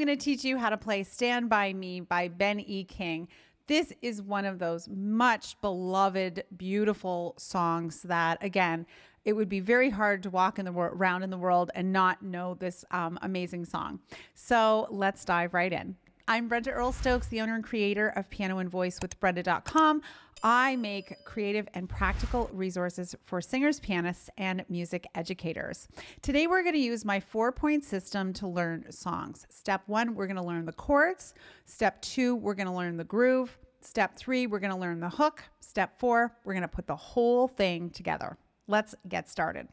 going to teach you how to play Stand By Me by Ben E. King. This is one of those much beloved, beautiful songs that, again, it would be very hard to walk around in the world and not know this amazing song. So let's dive right in. I'm Brenda Earl Stokes, the owner and creator of Piano and Voice with Brenda.com. I make creative and practical resources for singers, pianists, and music educators. Today, we're going to use my 4-point system to learn songs. Step 1, we're going to learn the chords. Step 2, we're going to learn the groove. Step 3, we're going to learn the hook. Step 4, we're going to put the whole thing together. Let's get started.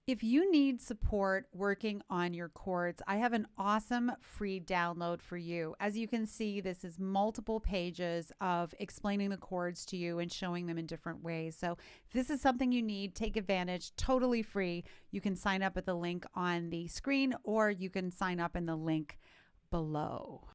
If you need support working on your chords, I have an awesome free download for you. As you can see, this is multiple pages of explaining the chords to you and showing them in different ways. So if this is something you need, take advantage, totally free. You can sign up at the link on the screen, or you can sign up in the link below.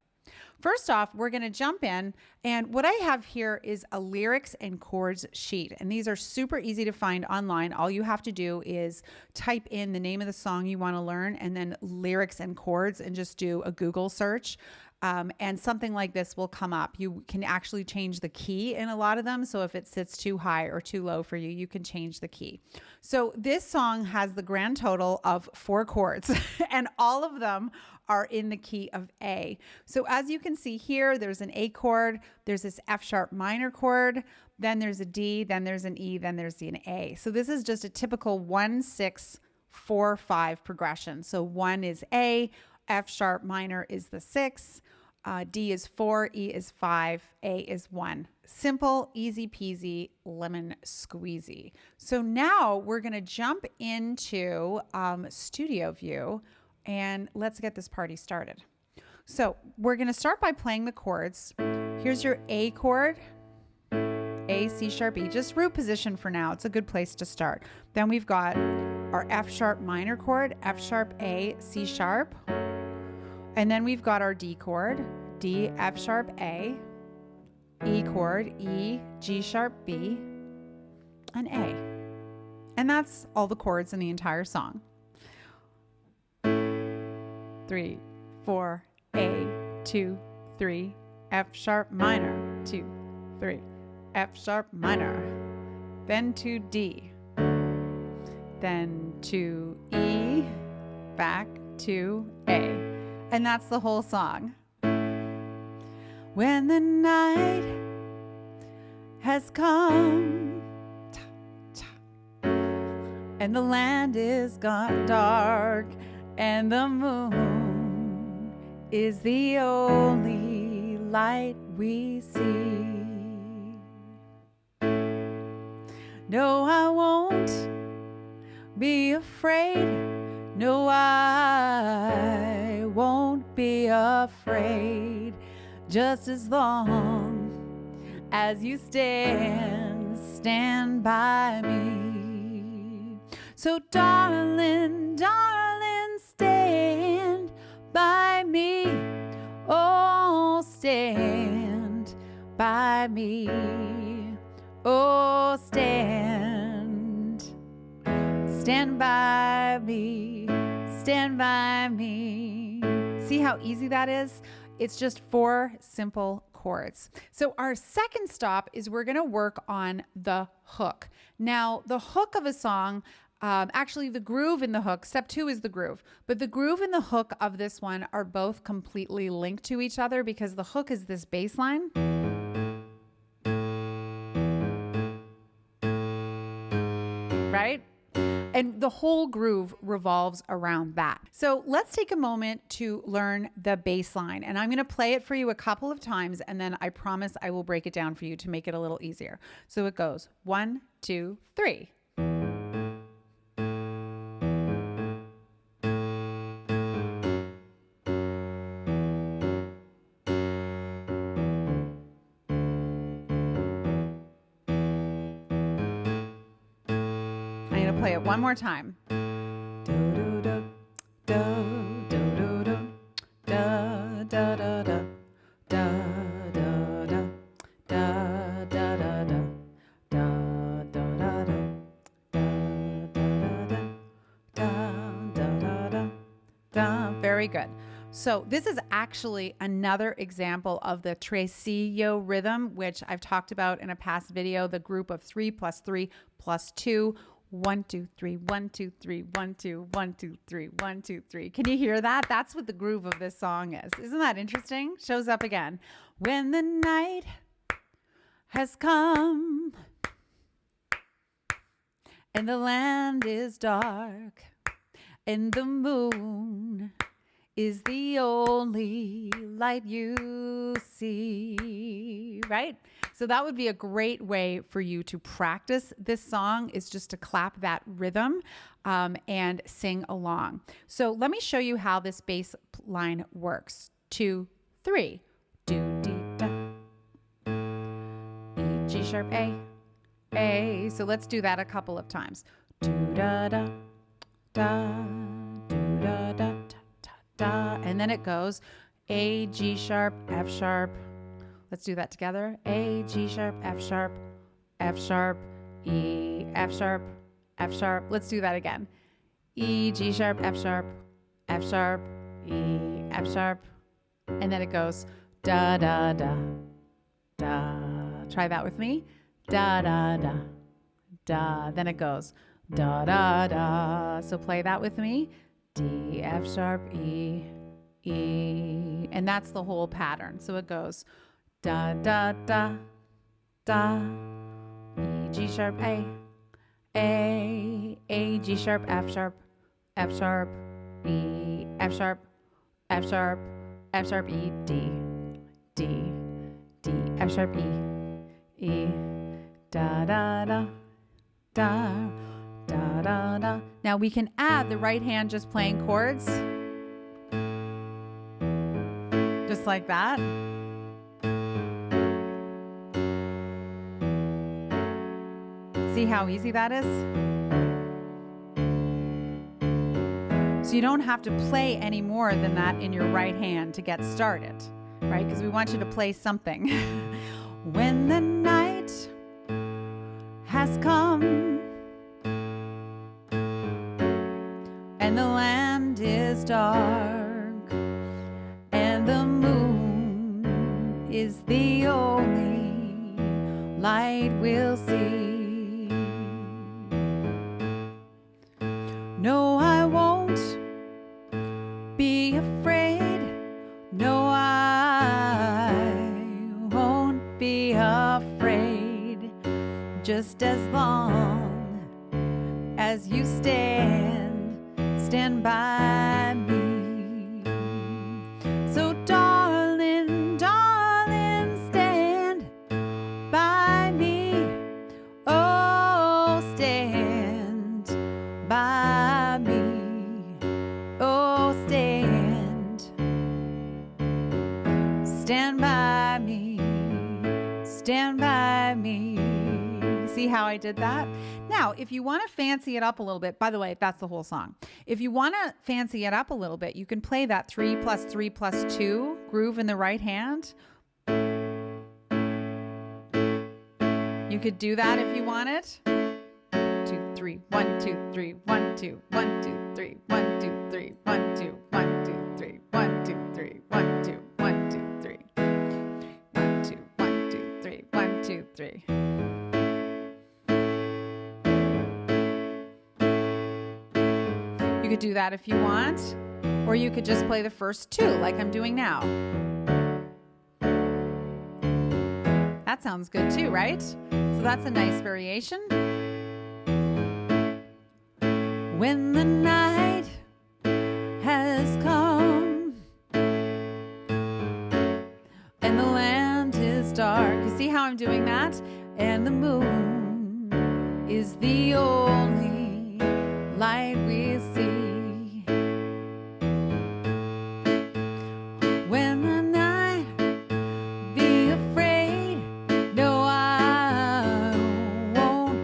First off, we're going to jump in, and what I have here is a lyrics and chords sheet, and these are super easy to find online. All you have to do is type in the name of the song you want to learn and then lyrics and chords and just do a Google search. And something like this will come up. You can actually change the key in a lot of them. So if it sits too high or too low for you, you can change the key. So this song has the grand total of 4 chords and all of them are in the key of A. So as you can see here, there's an A chord, there's this F sharp minor chord, then there's a D, then there's an E, then there's an A. So this is just a typical 1, 6, 4, 5 progression. So 1 is A, F sharp minor is the 6, D is 4, E is 5, A is 1. Simple, easy peasy, lemon squeezy. So now we're going to jump into studio view and let's get this party started. So we're going to start by playing the chords. Here's your A chord, A, C sharp, E, just root position for now. It's a good place to start. Then we've got our F sharp minor chord, F sharp, A, C sharp. And then we've got our D chord, D, F sharp, A, E chord, E, G sharp, B, and A. And that's all the chords in the entire song. 3, 4, A, 2, 3, F sharp minor, 2, 3, F sharp minor, then to D, then to E, back to A. And that's the whole song. When the night has come and the land is gone dark and the moon is the only light we see. No, I won't be afraid. No, I won't be afraid, just as long as you stand by me. So darling, darling, stand by me. Oh, stand by me. Oh, stand by me. Stand by me. See how easy that is? It's just 4 simple chords. So our second stop is we're going to work on the hook. Now, the hook of a song, actually the groove in the hook, step 2 is the groove, but the groove and the hook of this one are both completely linked to each other because the hook is this bass line. Right? And the whole groove revolves around that. So let's take a moment to learn the bass line. And I'm going to play it for you a couple of times, and then I promise I will break it down for you to make it a little easier. So it goes 1, 2, 3. Play it one more time. Very good. So this is actually another example of the Tresillo rhythm, which I've talked about in a past video, the group of 3 plus 3 plus 2. 1, 2, 3, 1, 2, 3, 1, 2, 1, 2, 3, 1, 2, 3. Can you hear that? That's what the groove of this song is. Isn't that interesting? Shows up again. When the night has come and the land is dark and the moon is the only light you see, right? So that would be a great way for you to practice this song, is just to clap that rhythm and sing along. So let me show you how this bass line works. 2, 3. Do, D, da. E, G sharp, A. So let's do that a couple of times. Do, da, da, da, do, da, da, da, and then it goes A, G sharp, F sharp. Let's do that together. A, G sharp, F sharp, F sharp, E, F sharp, F sharp. Let's do that again. E, G sharp, F sharp, F sharp, E, F sharp. And then it goes da, da, da, da. Try that with me. Da, da, da, da. Then it goes da, da, da. So play that with me. D, F sharp, E, E. And that's the whole pattern. So it goes da, da, da, da, E, G sharp, A, G sharp, F sharp, F sharp, E, F sharp, F sharp, F sharp, E, D, D, D, F sharp, E, E, da, da, da, da, da, da, da. Now we can add the right hand just playing chords. Just like that. See how easy that is? So you don't have to play any more than that in your right hand to get started, right? Because we want you to play something. When the night has come and the land is dark and the moon is the only light we'll see. No, I won't be afraid. No, I won't be afraid. Just as long as you stand by me. So darling, darling, stand by me. Oh, stand by me. Oh, stand by me. Stand by me. See how I did that? Now, if you want to fancy it up a little bit, by the way, that's the whole song. If you want to fancy it up a little bit, you can play that 3 plus 3 plus 2 groove in the right hand. You could do that if you wanted. 2, 3, 1, 2, 3, 1, 2, 1, 2, 3, 1, 2, 3, 1, 2, 1, 2, 3, 1, 2, 3, 1, 2, 1, 2, 3. 1, 2, 1, 2, 3, 1, 2, 3. You could do that if you want, or you could just play the first 2 like I'm doing now. That sounds good too, right? So that's a nice variation. When the night has come and the land is dark. You see how I'm doing that? And the moon is the only light we see. When the night, be afraid. No, I won't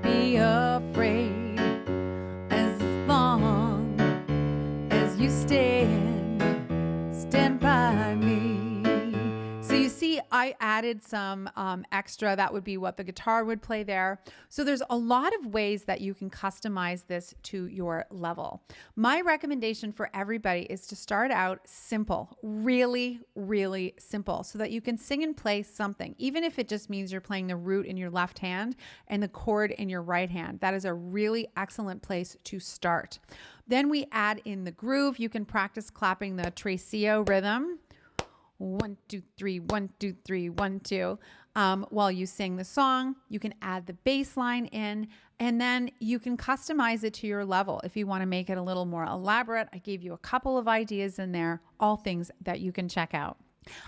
be afraid. As long as you stand by me. So you see, I added some extra. That would be what the guitar would play there. So there's a lot of ways that you can customize this to your level. My recommendation for everybody is to start out simple, really, really simple, so that you can sing and play something, even if it just means you're playing the root in your left hand and the chord in your right hand. That is a really excellent place to start. Then we add in the groove. You can practice clapping the Tresillo rhythm. 1, 2, 3, 1, 2, 3, 1, 2. While you sing the song, you can add the bass line in, and then you can customize it to your level. If you want to make it a little more elaborate, I gave you a couple of ideas in there, all things that you can check out.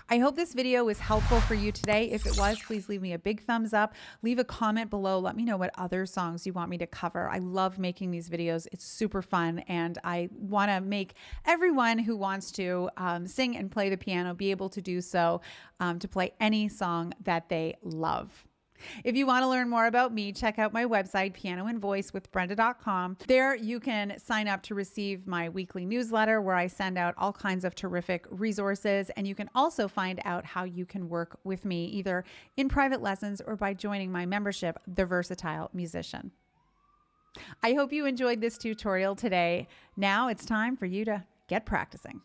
I hope this video was helpful for you today. If it was, please leave me a big thumbs up. Leave a comment below. Let me know what other songs you want me to cover. I love making these videos. It's super fun, and I want to make everyone who wants to sing and play the piano be able to do so, to play any song that they love. If you want to learn more about me, check out my website, pianoandvoicewithbrenda.com. There you can sign up to receive my weekly newsletter where I send out all kinds of terrific resources. And you can also find out how you can work with me either in private lessons or by joining my membership, The Versatile Musician. I hope you enjoyed this tutorial today. Now it's time for you to get practicing.